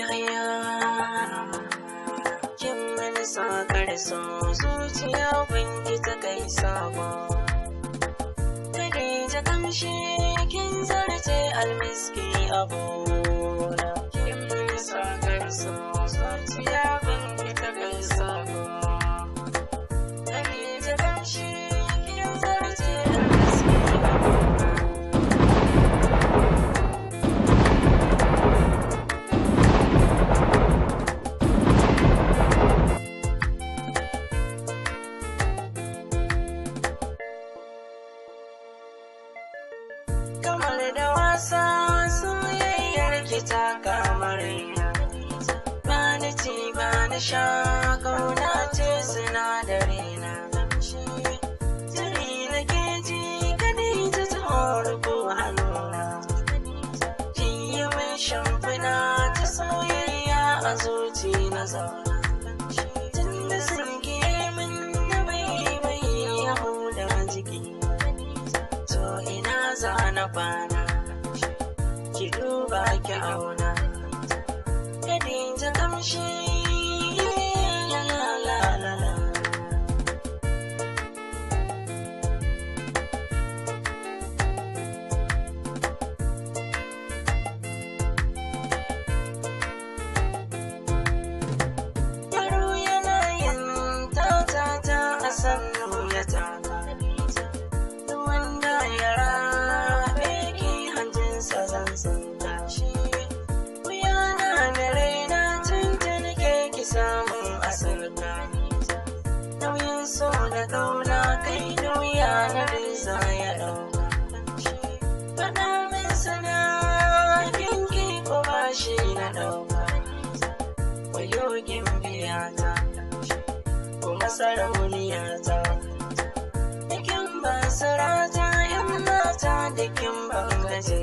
haya kin mini sakar so zuciya banki ta kai sabo Khadija kamshi kin zarce almiski abona kin mini sakar so zuciya banki ta kai sabo Khadija kamshi kin zarce almiski abona kamar da wasa soyayyar ki ta kamar ba ni ci ba ni sha kauna ce sinadari na jiri na ke ji Khadija ta horko hannuna ki yi min shamfina ta soyayya a zuci na zauna tun da sun min na bai yahu da jiki za na kwana ki duba ki auna Khadija kamshi la la la la yaro yana yin ta a sannu ya taka wanda ya zan tashi wuyana da raina tuntun ke ki samun asirka nauyin so da kauna kai nauya na bisa ya ɗauka faɗa min sana kinki ko bashi na ɗauka wayogin biyata kuma sarauniyata dikin basirata yan mata dikin bangaje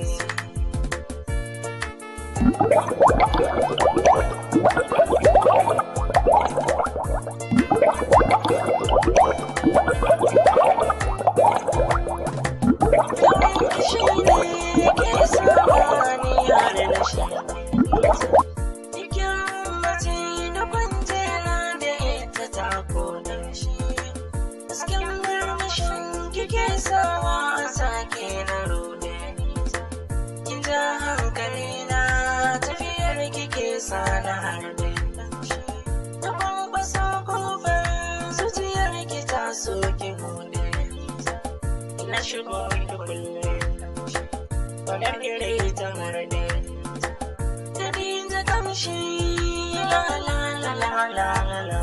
sana harbe na kwamfasa kofar zuciyar ki ta soke hude na shigo ki kulle wadar ire ta harbe Khadija kamshi la la la la la la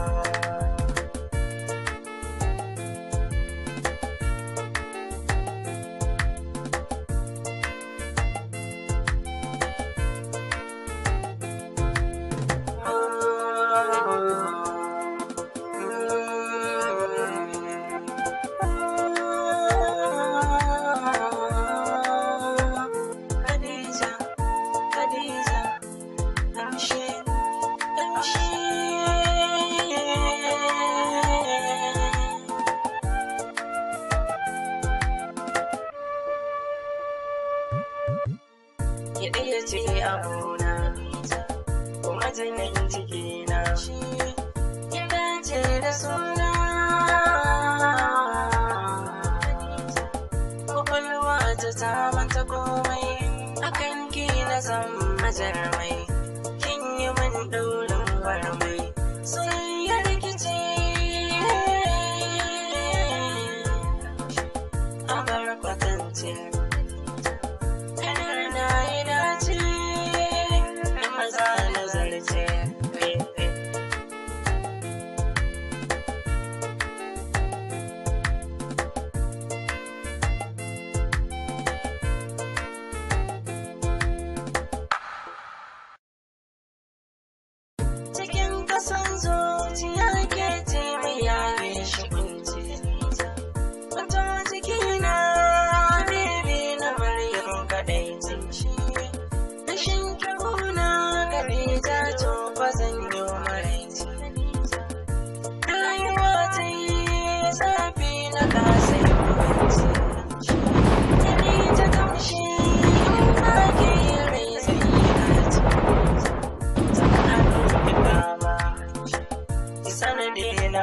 ki ɗaya ce abuna kuma jinin cikina ki dace da suna kwakwalwa ta manta komai akan ki na zan majarmai kin yi min ɗaurin barmai soyayyar rikici a bar kwatance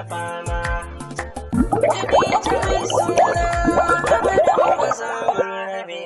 fama. Khadija mai suna abadan ba za mu rabe